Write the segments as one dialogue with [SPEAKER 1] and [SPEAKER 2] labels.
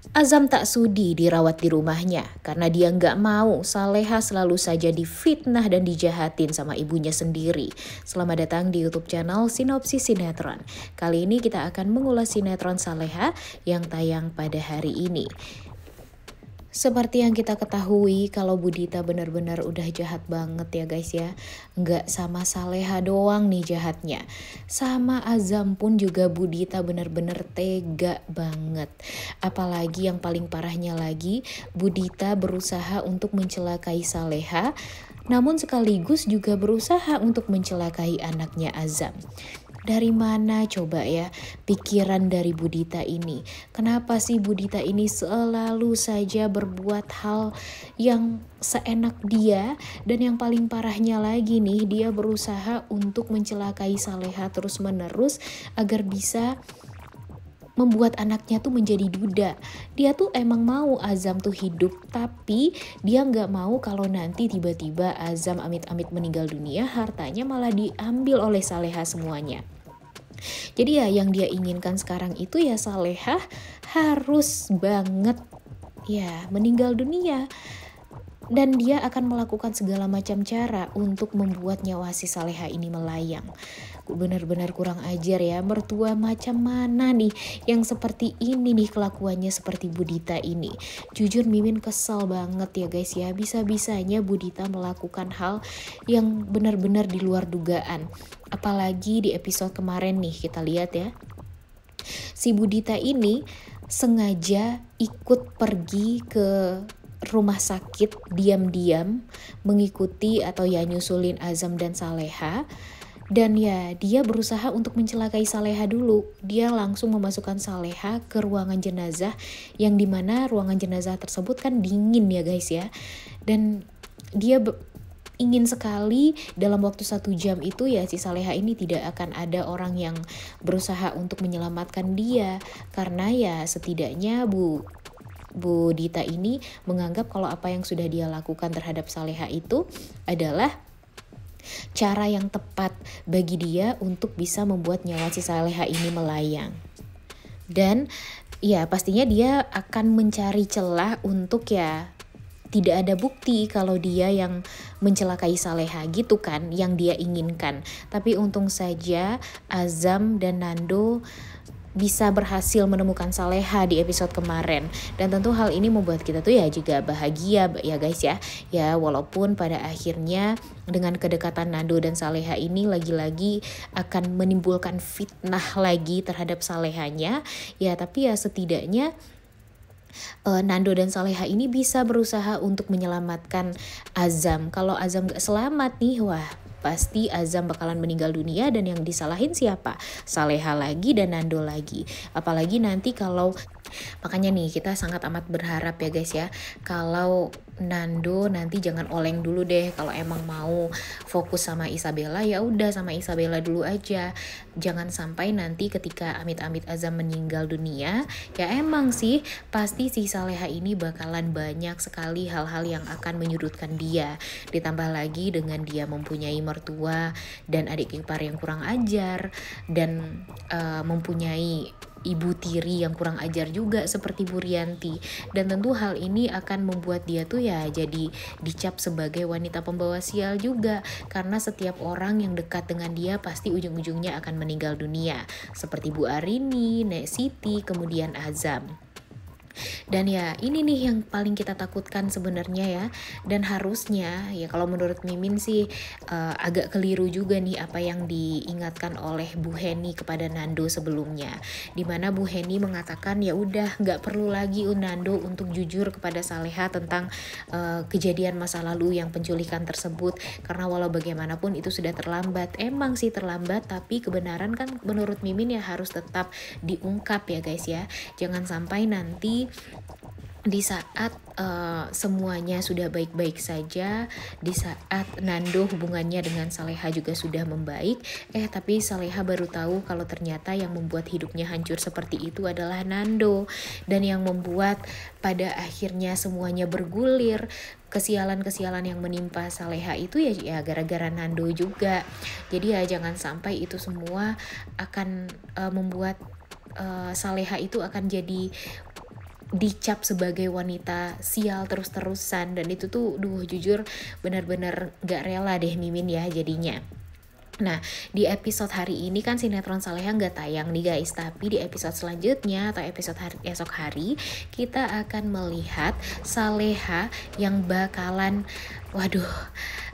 [SPEAKER 1] Azam tak sudi dirawat di rumahnya karena dia nggak mau Saleha selalu saja difitnah dan dijahatin sama ibunya sendiri. Selamat datang di YouTube channel Sinopsis Sinetron. Kali ini kita akan mengulas sinetron Saleha yang tayang pada hari ini. Seperti yang kita ketahui, kalau Budita benar-benar udah jahat banget ya guys ya. Nggak sama Saleha doang nih jahatnya. Sama Azam pun juga Budita benar-benar tega banget. Apalagi yang paling parahnya lagi, Budita berusaha untuk mencelakai Saleha, namun sekaligus juga berusaha untuk mencelakai anaknya Azam. Dari mana coba ya pikiran dari Budita ini? Kenapa sih Budita ini selalu saja berbuat hal yang seenak dia? Dan yang paling parahnya lagi nih, dia berusaha untuk mencelakai Saleha terus-menerus agar bisa membuat anaknya tuh menjadi duda. Dia tuh emang mau Azam tuh hidup, tapi dia nggak mau kalau nanti tiba-tiba Azam amit-amit meninggal dunia, hartanya malah diambil oleh Saleha semuanya. Jadi ya yang dia inginkan sekarang itu ya Saleha harus banget ya meninggal dunia. Dan dia akan melakukan segala macam cara untuk membuat nyawa si Saleha ini melayang. Benar-benar kurang ajar ya, mertua macam mana nih yang seperti ini nih kelakuannya seperti Budita ini. Jujur Mimin kesal banget ya guys ya, bisa-bisanya Budita melakukan hal yang benar-benar di luar dugaan. Apalagi di episode kemarin nih kita lihat ya, si Budita ini sengaja ikut pergi ke rumah sakit diam-diam mengikuti atau ya nyusulin Azam dan Saleha. Dan ya dia berusaha untuk mencelakai Saleha dulu. Dia langsung memasukkan Saleha ke ruangan jenazah, yang dimana ruangan jenazah tersebut kan dingin ya guys ya. Dan dia ingin sekali dalam waktu 1 jam itu ya si Saleha ini tidak akan ada orang yang berusaha untuk menyelamatkan dia. Karena ya setidaknya Bu Dita ini menganggap kalau apa yang sudah dia lakukan terhadap Saleha itu adalah cara yang tepat bagi dia untuk bisa membuat nyawa si Saleha ini melayang. Dan ya pastinya dia akan mencari celah untuk ya tidak ada bukti kalau dia yang mencelakai Saleha gitu kan yang dia inginkan. Tapi untung saja Azam dan Nando bisa berhasil menemukan Saleha di episode kemarin. Dan tentu hal ini membuat kita tuh ya juga bahagia ya guys ya. Ya walaupun pada akhirnya dengan kedekatan Nando dan Saleha ini lagi-lagi akan menimbulkan fitnah lagi terhadap Salehanya. Ya tapi ya setidaknya Nando dan Saleha ini bisa berusaha untuk menyelamatkan Azam. Kalau Azam gak selamat nih, wah pasti Azam bakalan meninggal dunia dan yang disalahin siapa? Saleha lagi dan Nando lagi. Apalagi nanti kalau, makanya nih kita sangat amat berharap ya guys ya, kalau Nando nanti jangan oleng dulu deh. Kalau emang mau fokus sama Isabella ya udah sama Isabella dulu aja. Jangan sampai nanti ketika amit-amit Azam meninggal dunia, ya emang sih pasti si Saleha ini bakalan banyak sekali hal-hal yang akan menyudutkan dia. Ditambah lagi dengan dia mempunyai mertua dan adik ipar yang kurang ajar dan mempunyai ibu tiri yang kurang ajar juga seperti Bu Rianti. Dan tentu hal ini akan membuat dia tuh ya jadi dicap sebagai wanita pembawa sial juga, karena setiap orang yang dekat dengan dia pasti ujung-ujungnya akan meninggal dunia, seperti Bu Arini, Nek Siti, kemudian Azam. Dan ya ini nih yang paling kita takutkan sebenarnya ya. Dan harusnya ya kalau menurut Mimin sih agak keliru juga nih apa yang diingatkan oleh Bu Heni kepada Nando sebelumnya, dimana Bu Heni mengatakan ya udah nggak perlu lagi Nando untuk jujur kepada Saleha tentang kejadian masa lalu yang penculikan tersebut, karena walau bagaimanapun itu sudah terlambat. Emang sih terlambat, tapi kebenaran kan menurut Mimin ya harus tetap diungkap ya guys ya. Jangan sampai nanti di saat semuanya sudah baik-baik saja, di saat Nando hubungannya dengan Saleha juga sudah membaik, tapi Saleha baru tahu kalau ternyata yang membuat hidupnya hancur seperti itu adalah Nando. Dan yang membuat pada akhirnya semuanya bergulir, kesialan-kesialan yang menimpa Saleha itu ya gara-gara Nando juga. Jadi ya jangan sampai itu semua akan membuat Saleha itu akan jadi dicap sebagai wanita sial terus-terusan, dan itu tuh jujur benar-benar gak rela deh Mimin ya jadinya. Nah, di episode hari ini kan sinetron Saleha nggak tayang nih guys, tapi di episode selanjutnya atau episode esok hari kita akan melihat Saleha yang bakalan, waduh,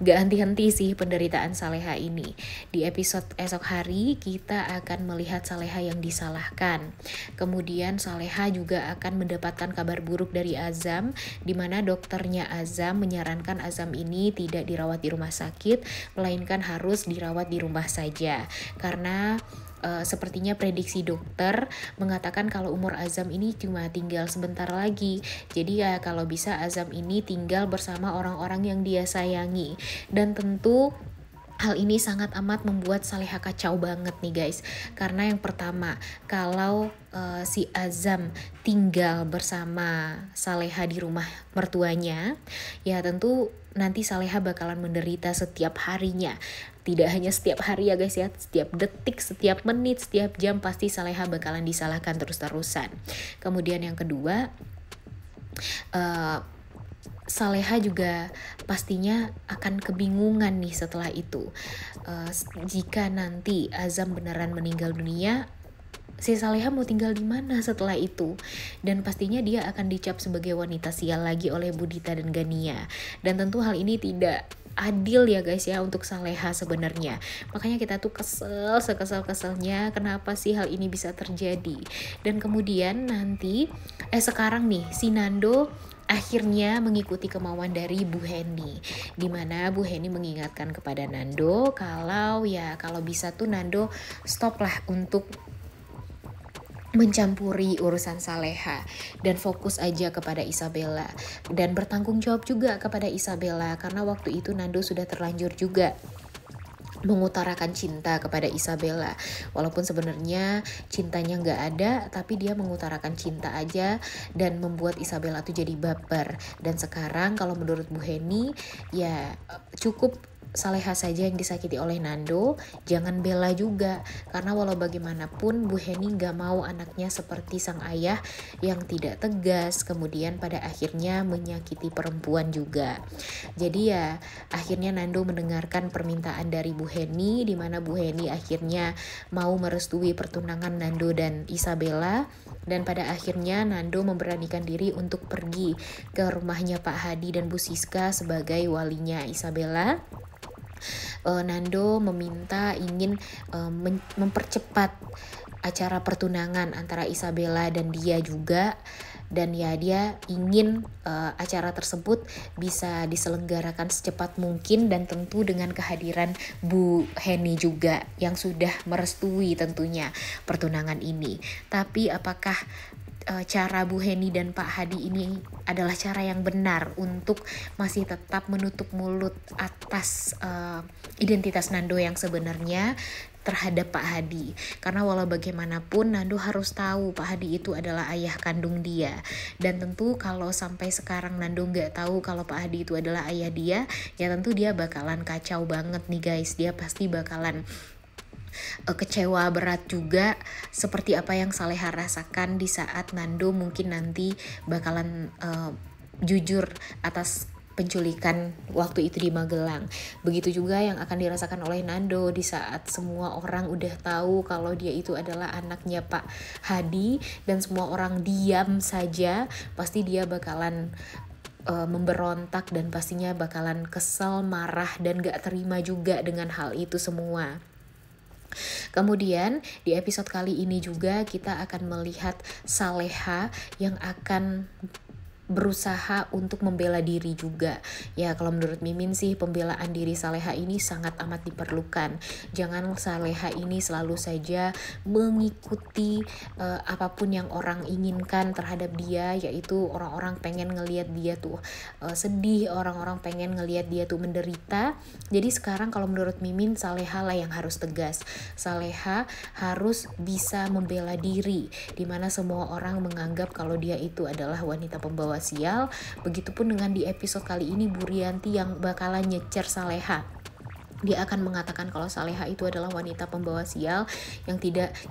[SPEAKER 1] gak henti-henti sih penderitaan Saleha ini. Di episode esok hari kita akan melihat Saleha yang disalahkan. Kemudian Saleha juga akan mendapatkan kabar buruk dari Azam, di mana dokternya Azam menyarankan Azam ini tidak dirawat di rumah sakit, melainkan harus dirawat di rumah saja. Karena sepertinya prediksi dokter mengatakan kalau umur Azam ini cuma tinggal sebentar lagi. Jadi ya kalau bisa Azam ini tinggal bersama orang-orang yang dia sayangi. Dan tentu hal ini sangat amat membuat Saleha kacau banget nih guys. Karena yang pertama, kalau si Azam tinggal bersama Saleha di rumah mertuanya, ya tentu nanti Saleha bakalan menderita setiap harinya. Tidak hanya setiap hari ya guys ya, setiap detik, setiap menit, setiap jam pasti Saleha bakalan disalahkan terus-terusan. Kemudian yang kedua, Saleha juga pastinya akan kebingungan nih setelah itu. Jika nanti Azam beneran meninggal dunia, si Saleha mau tinggal di mana setelah itu? Dan pastinya dia akan dicap sebagai wanita sial lagi oleh Budita dan Gania. Dan tentu hal ini tidak adil ya guys ya untuk Saleha sebenarnya. Makanya kita tuh sekesal-keselnya kenapa sih hal ini bisa terjadi. Dan kemudian nanti sekarang nih si Nando akhirnya mengikuti kemauan dari Bu Heni, dimana Bu Heni mengingatkan kepada Nando kalau bisa tuh Nando stop lah untuk mencampuri urusan Saleha dan fokus aja kepada Isabella dan bertanggung jawab juga kepada Isabella, karena waktu itu Nando sudah terlanjur juga mengutarakan cinta kepada Isabella. Walaupun sebenarnya cintanya nggak ada, tapi dia mengutarakan cinta aja dan membuat Isabella tuh jadi baper. Dan sekarang kalau menurut Bu Heni ya cukup Saleha saja yang disakiti oleh Nando, jangan Bella juga. Karena walau bagaimanapun Bu Heni gak mau anaknya seperti sang ayah yang tidak tegas, kemudian pada akhirnya menyakiti perempuan juga. Jadi ya akhirnya Nando mendengarkan permintaan dari Bu Heni, di mana Bu Heni akhirnya mau merestui pertunangan Nando dan Isabella. Dan pada akhirnya Nando memberanikan diri untuk pergi ke rumahnya Pak Hadi dan Bu Siska sebagai walinya Isabella. Nando meminta ingin mempercepat acara pertunangan antara Isabella dan dia juga, dan ya dia ingin acara tersebut bisa diselenggarakan secepat mungkin dan tentu dengan kehadiran Bu Heni juga yang sudah merestui tentunya pertunangan ini. Tapi apakah cara Bu Heni dan Pak Hadi ini adalah cara yang benar untuk masih tetap menutup mulut atas identitas Nando yang sebenarnya terhadap Pak Hadi? Karena walau bagaimanapun Nando harus tahu Pak Hadi itu adalah ayah kandung dia, dan tentu kalau sampai sekarang Nando nggak tahu kalau Pak Hadi itu adalah ayah dia, ya tentu dia bakalan kacau banget nih guys. Dia pasti bakalan kecewa berat juga, seperti apa yang Saleha rasakan di saat Nando mungkin nanti bakalan jujur atas penculikan waktu itu di Magelang. Begitu juga yang akan dirasakan oleh Nando di saat semua orang udah tahu kalau dia itu adalah anaknya Pak Hadi dan semua orang diam saja. Pasti dia bakalan memberontak dan pastinya bakalan kesel, marah, dan gak terima juga dengan hal itu semua. Kemudian di episode kali ini juga kita akan melihat Saleha yang akan berusaha untuk membela diri juga. Ya kalau menurut Mimin sih pembelaan diri Saleha ini sangat amat diperlukan. Jangan Saleha ini selalu saja mengikuti apapun yang orang inginkan terhadap dia, yaitu orang-orang pengen ngelihat dia tuh sedih, orang-orang pengen ngelihat dia tuh menderita. Jadi sekarang kalau menurut Mimin, Saleha lah yang harus tegas. Saleha harus bisa membela diri, dimana semua orang menganggap kalau dia itu adalah wanita pembawa sial. Begitupun dengan di episode kali ini Bu Rianti yang bakalan nyecer Saleha. dia akan mengatakan kalau Saleha itu adalah wanita pembawa sial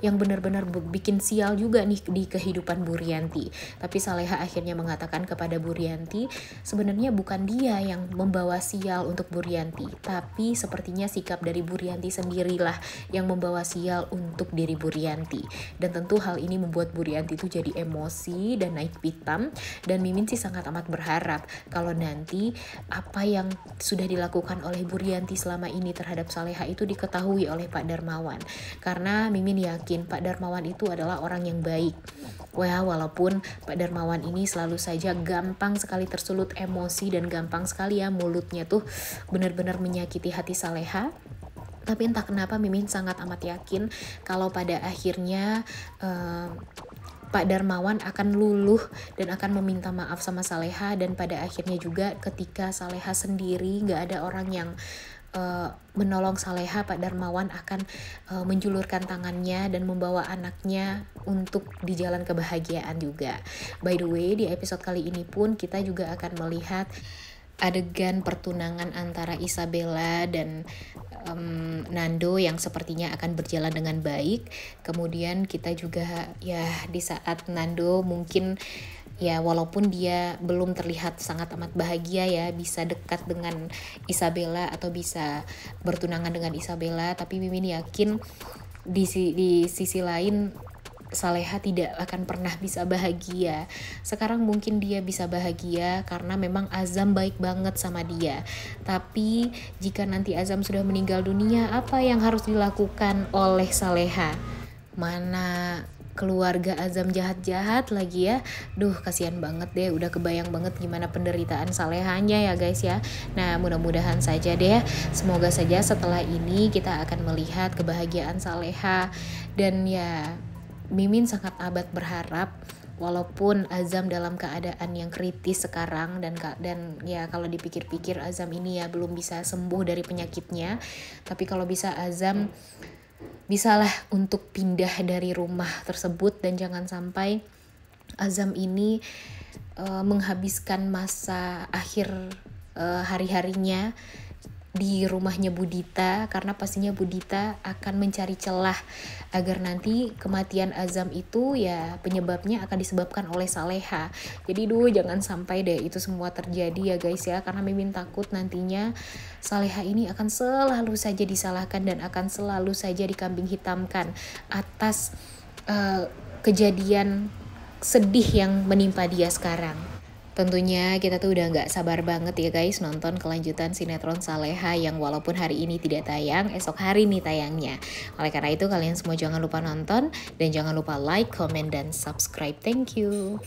[SPEAKER 1] yang benar-benar bikin sial juga nih di kehidupan Burianti. Tapi Saleha akhirnya mengatakan kepada Burianti, sebenarnya bukan dia yang membawa sial untuk Burianti, tapi sepertinya sikap dari Burianti sendirilah yang membawa sial untuk diri Burianti. Dan tentu hal ini membuat Burianti itu jadi emosi dan naik pitam, dan Mimin sih sangat amat berharap kalau nanti apa yang sudah dilakukan oleh Burianti selama ini terhadap Saleha itu diketahui oleh Pak Darmawan, karena Mimin yakin Pak Darmawan itu adalah orang yang baik. Wah, walaupun Pak Darmawan ini selalu saja gampang sekali tersulut emosi dan gampang sekali ya mulutnya tuh benar-benar menyakiti hati Saleha, tapi entah kenapa Mimin sangat amat yakin kalau pada akhirnya Pak Darmawan akan luluh dan akan meminta maaf sama Saleha, dan pada akhirnya juga ketika Saleha sendiri gak ada orang yang menolong Saleha, Pak Darmawan akan menjulurkan tangannya dan membawa anaknya untuk di jalan kebahagiaan juga. By the way, di episode kali ini pun kita juga akan melihat adegan pertunangan antara Isabella dan Nando yang sepertinya akan berjalan dengan baik. Kemudian kita juga ya di saat Nando mungkin ya walaupun dia belum terlihat sangat amat bahagia ya bisa dekat dengan Isabella atau bisa bertunangan dengan Isabella, tapi Mimin yakin di sisi lain Saleha tidak akan pernah bisa bahagia. Sekarang mungkin dia bisa bahagia karena memang Azam baik banget sama dia. Tapi jika nanti Azam sudah meninggal dunia, apa yang harus dilakukan oleh Saleha? Mana keluarga Azam jahat-jahat lagi ya. Duh, kasihan banget deh, udah kebayang banget gimana penderitaan Salehanya ya guys ya. Nah, mudah-mudahan saja deh, semoga saja setelah ini kita akan melihat kebahagiaan Saleha. Dan ya Mimin sangat amat berharap walaupun Azam dalam keadaan yang kritis sekarang dan ya kalau dipikir-pikir Azam ini ya belum bisa sembuh dari penyakitnya, tapi kalau bisa Azam bisalah untuk pindah dari rumah tersebut dan jangan sampai Azam ini menghabiskan masa akhir hari-harinya di rumahnya Budita, karena pastinya Budita akan mencari celah agar nanti kematian Azam itu ya penyebabnya akan disebabkan oleh Saleha. Jadi jangan sampai deh itu semua terjadi ya guys ya, karena Mimin takut nantinya Saleha ini akan selalu saja disalahkan dan akan selalu saja dikambing hitamkan atas kejadian sedih yang menimpa dia sekarang. Tentunya kita tuh udah gak sabar banget ya guys nonton kelanjutan sinetron Saleha yang walaupun hari ini tidak tayang, esok hari nih tayangnya. Oleh karena itu kalian semua jangan lupa nonton dan jangan lupa like, comment, dan subscribe. Thank you.